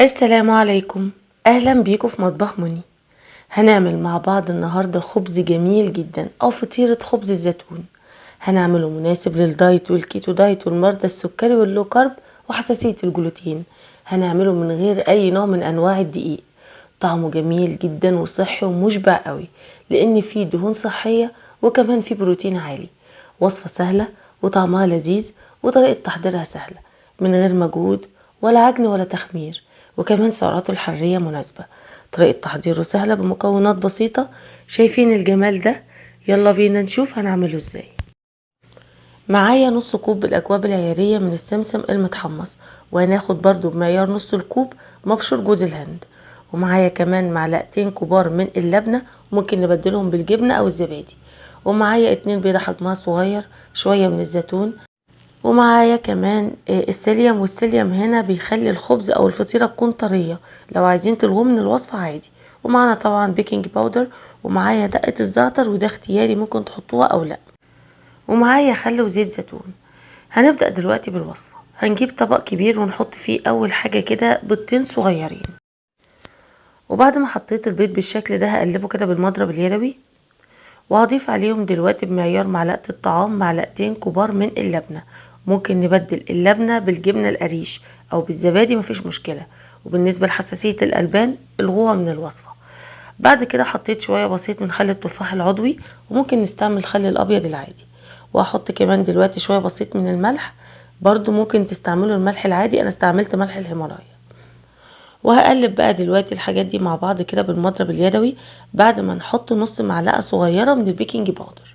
السلام عليكم. اهلا بيكم في مطبخ مني. هنعمل مع بعض النهارده خبز جميل جدا او فطيره خبز الزيتون. هنعمله مناسب للدايت والكيتو دايت والمرضى السكري واللو كارب وحساسيه الجلوتين. هنعمله من غير اي نوع من انواع الدقيق. طعمه جميل جدا وصحي ومشبع قوي، لان فيه دهون صحيه وكمان فيه بروتين عالي. وصفه سهله وطعمها لذيذ، وطريقه تحضيرها سهله من غير مجهود ولا عجن ولا تخمير، وكمان سعراته الحراريه مناسبه. طريقه تحضيره سهله بمكونات بسيطه. شايفين الجمال ده؟ يلا بينا نشوف هنعمله ازاي. معايا نص كوب بالاكواب العياريه من السمسم المتحمص، وهناخد برضو بمعيار نص الكوب مبشور جوز الهند. ومعايا كمان معلقتين كبار من اللبنه، ممكن نبدلهم بالجبنه او الزبادي. ومعايا 2 بيضه حجمها صغير، شويه من الزيتون. ومعايا كمان السيليوم، والسيليوم هنا بيخلي الخبز او الفطيره تكون طريه، لو عايزين تلغوه من الوصفه عادي. ومعانا طبعا بيكنج باودر. ومعايا دقه الزعتر، وده اختياري ممكن تحطوها او لا. ومعايا خل وزيت زيتون. هنبدأ دلوقتي بالوصفة. هنجيب طبق كبير ونحط فيه أول حاجة كده بيضتين صغيرين. وبعد ما حطيت البيض بالشكل ده هقلبه كده بالمضرب اليدوي، وهضيف عليهم دلوقتي بمعيار معلقة الطعام معلقتين كبار من اللبنة. ممكن نبدل اللبنة بالجبنة القريش أو بالزبادي، مفيش مشكلة. وبالنسبة لحساسية الألبان الغوها من الوصفة. بعد كده حطيت شوية بسيط من خل التفاح العضوي، وممكن نستعمل الخل الأبيض العادي. وهحط كمان دلوقتي شوية بسيط من الملح، برضو ممكن تستعملوا الملح العادي، انا استعملت ملح الهيمالايا. وهقلب بقى دلوقتي الحاجات دي مع بعض كده بالمضرب اليدوي، بعد ما نحط نص معلقة صغيرة من البيكنج باودر.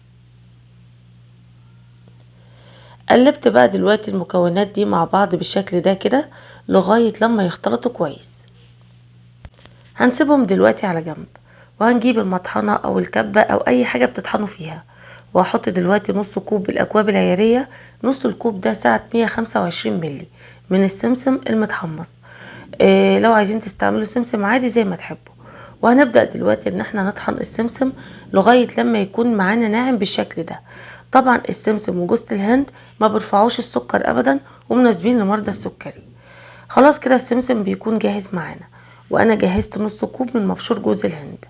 قلبت بقى دلوقتي المكونات دي مع بعض بالشكل ده كده لغاية لما يختلطوا كويس. هنسيبهم دلوقتي على جنب، وهنجيب المطحنة او الكبة او اي حاجة بتطحنوا فيها. وهحط دلوقتي نص كوب بالاكواب العيارية. نص الكوب ده سعة 125 ملي من السمسم المتحمص. لو عايزين تستعملوا سمسم عادي زي ما تحبوا. وهنبدأ دلوقتي ان احنا نطحن السمسم لغاية لما يكون معانا ناعم بالشكل ده. طبعا السمسم وجوز الهند ما بيرفعوش السكر ابدا، ومناسبين لمرضى السكري. خلاص كده السمسم بيكون جاهز معانا. وانا جهزت نص كوب من مبشور جوز الهند.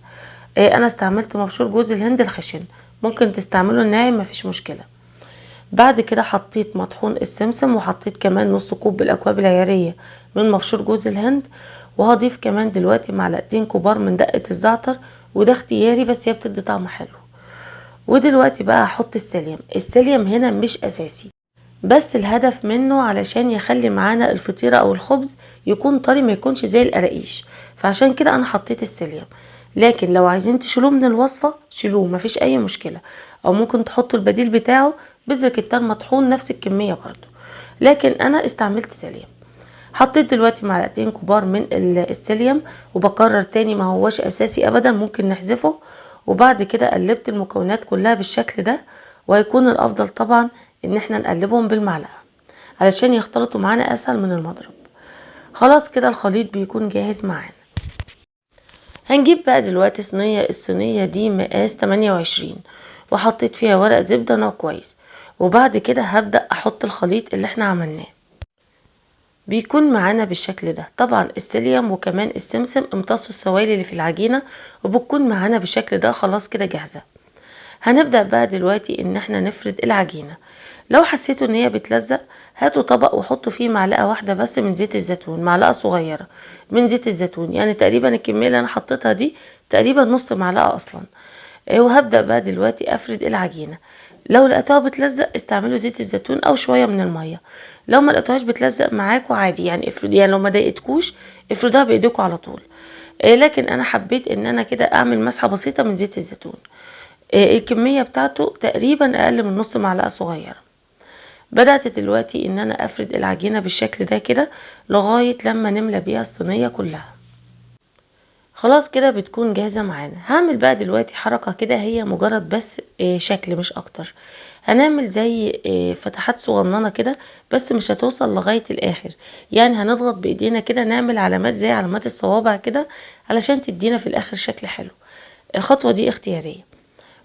انا استعملت مبشور جوز الهند الخشن، ممكن تستعملوا الناعم مفيش مشكلة. بعد كده حطيت مطحون السمسم، وحطيت كمان نص كوب بالاكواب العيارية من مبشور جوز الهند. وهضيف كمان دلوقتي معلقتين كبار من دقة الزعتر، وده اختياري بس هي بتدي طعم حلو. ودلوقتي بقى هحط السيليوم هنا مش اساسي، بس الهدف منه علشان يخلي معانا الفطيرة او الخبز يكون طري، ما يكونش زي القراقيش. فعشان كده انا حطيت السيليوم. لكن لو عايزين تشيلوه من الوصفة شيلوه، مفيش اي مشكلة. او ممكن تحطوا البديل بتاعه بذر كتان مطحون نفس الكمية برضو، لكن انا استعملت سيليوم. حطيت دلوقتي معلقتين كبار من السيليوم. وبكرر تاني ما هوش اساسي ابدا، ممكن نحذفه. وبعد كده قلبت المكونات كلها بالشكل ده. وهيكون الافضل طبعا ان احنا نقلبهم بالمعلقة علشان يختلطوا معانا اسهل من المضرب. خلاص كده الخليط بيكون جاهز معانا. هنجيب بقى دلوقتي صينية، الصينية دي مقاس 28، وحطيت فيها ورق زبدة نوع كويس. وبعد كده هبدأ احط الخليط اللي احنا عملناه. بيكون معانا بالشكل ده. طبعا السيليوم وكمان السمسم امتصوا السوائل اللي في العجينة، وبتكون معانا بالشكل ده خلاص كده جاهزة. هنبدأ بقى دلوقتي ان احنا نفرد العجينة. لو حسيتوا ان هي بتلزق هاتوا طبق وحطوا فيه معلقة واحدة بس من زيت الزيتون، معلقة صغيرة من زيت الزيتون، يعني تقريبا الكمية اللي انا حطيتها دي تقريبا نص معلقة اصلا. وهبدأ بقى دلوقتي افرد العجينة. لو لقيتوها بتلزق استعملوا زيت الزيتون او شوية من المية. لو ما لقيتوهاش بتلزق معاكوا عادي، يعني افرد، يعني لو ما ضايقتكوش افردوها بايديكوا على طول. لكن انا حبيت ان انا كده اعمل مسحة بسيطة من زيت الزيتون. الكمية بتاعته تقريبا اقل من نص معلقة صغيرة. بدأت دلوقتي ان انا افرد العجينة بالشكل ده كده لغاية لما نملى بيها الصينية كلها. خلاص كده بتكون جاهزة معانا. هعمل بقى دلوقتي حركة كده هي مجرد بس شكل مش اكتر. هنعمل زي فتحات صغننة كده، بس مش هتوصل لغاية الاخر. يعني هنضغط بايدينا كده، نعمل علامات زي علامات الصوابع كده علشان تدينا في الاخر شكل حلو. الخطوة دي اختيارية.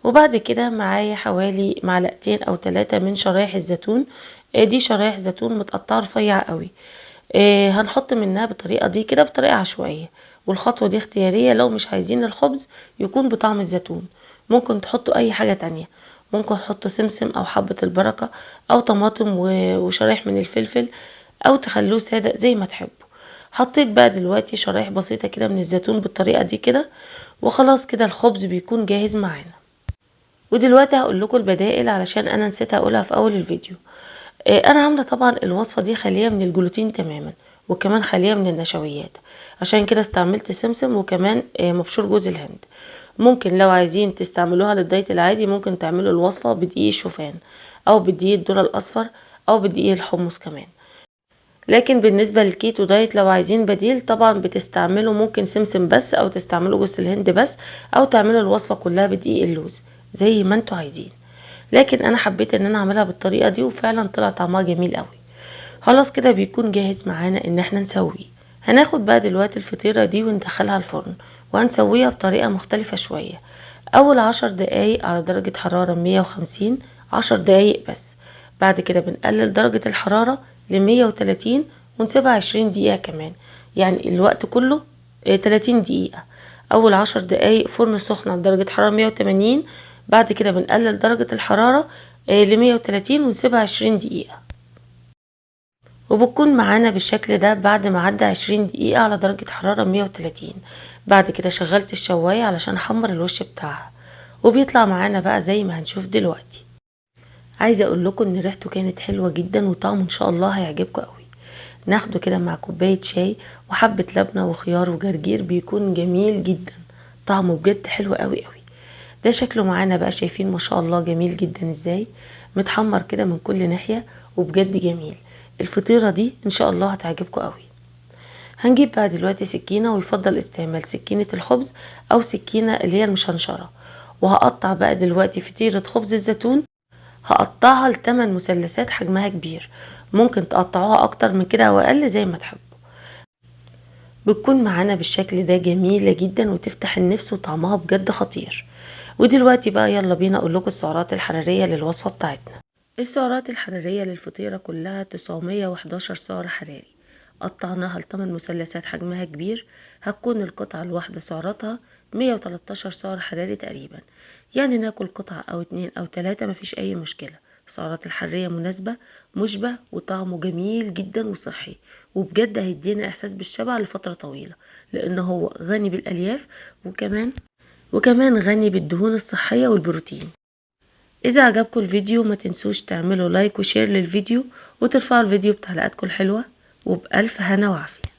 وبعد كده معايا حوالي معلقتين او 3 من شرايح الزيتون. دي شرايح زيتون متقطعة رفيع قوي. هنحط منها بالطريقة دي كده بطريقة عشوائية، والخطوة دي اختيارية. لو مش عايزين الخبز يكون بطعم الزيتون ممكن تحطوا اي حاجة تانية، ممكن تحطوا سمسم او حبة البركة او طماطم وشرايح من الفلفل، او تخلوه سادة زي ما تحبوا. حطيت بقى دلوقتي شرايح بسيطة كده من الزيتون بالطريقة دي كده، وخلاص كده الخبز بيكون جاهز معانا. ودلوقتي هقول لكم البدائل علشان انا نسيت اقولها في اول الفيديو. انا عامله طبعا الوصفه دي خاليه من الجلوتين تماما، وكمان خاليه من النشويات، عشان كده استعملت سمسم وكمان مبشور جوز الهند. ممكن لو عايزين تستعملوها للدايت العادي ممكن تعملوا الوصفه بدقيق الشوفان او بدقيق الذره الاصفر او بدقيق الحمص كمان. لكن بالنسبه للكيتو دايت لو عايزين بديل طبعا بتستعملوا ممكن سمسم بس، او تستعملوا جوز الهند بس، او تعملوا الوصفه كلها بدقيق اللوز زي ما انتوا عايزين. لكن انا حبيت ان انا اعملها بالطريقه دي وفعلا طلع طعمها جميل قوي. خلاص كده بيكون جاهز معانا ان احنا نسويه. هناخد بقى دلوقتي الفطيره دي وندخلها الفرن، وهنسويها بطريقه مختلفه شويه. اول 10 دقايق على درجه حراره 150، 10 دقايق بس. بعد كده بنقلل درجه الحراره ل130 ونسيبها 20 دقيقه كمان، يعني الوقت كله 30 دقيقه. اول 10 دقايق فرن سخن على درجه حراره 180، بعد كده بنقلل درجة الحرارة ل130 ونسيبها 20 دقيقة. وبتكون معانا بالشكل ده بعد ما عدى 20 دقيقة على درجة حرارة 130. بعد كده شغلت الشواية علشان احمر الوش بتاعها، وبيطلع معانا بقى زي ما هنشوف دلوقتي. عايزة اقول لكم ان ريحته كانت حلوة جدا وطعمه ان شاء الله هيعجبكم قوي. ناخده كده مع كوباية شاي وحبة لبنة وخيار وجرجير، بيكون جميل جدا، طعمه بجد حلو قوي قوي. ده شكله معانا بقى، شايفين ما شاء الله جميل جدا ازاي، متحمر كده من كل ناحية وبجد جميل. الفطيرة دي ان شاء الله هتعجبكم قوي. هنجيب بقى دلوقتي سكينة، ويفضل استعمال سكينة الخبز او سكينة اللي هي المشنشرة. وهقطع بقى دلوقتي فطيرة خبز الزيتون، هقطعها ل8 مثلثات حجمها كبير، ممكن تقطعوها اكتر من كده او اقل زي ما تحبوا. بتكون معانا بالشكل ده جميلة جدا وتفتح النفس وطعمها بجد خطير. ودلوقتي بقى يلا بينا اقول لكم السعرات الحرارية للوصفة بتاعتنا. السعرات الحرارية للفطيرة كلها 911 سعر حراري. قطعناها ل8 مثلثات حجمها كبير، هتكون القطعة الواحدة سعراتها 113 سعر حراري تقريبا. يعني ناكل قطعة او 2 او 3 مفيش اي مشكلة. السعرات الحرارية مناسبة، مشبع، وطعمه جميل جدا وصحي، وبجد هيدينا احساس بالشبع لفترة طويلة، لان هو غني بالالياف، وكمان غني بالدهون الصحية والبروتين. اذا عجبكم الفيديو ما تنسوش تعملوا لايك وشير للفيديو، وترفعوا الفيديو بتعليقاتكم الحلوة، وبألف هنا وعافية.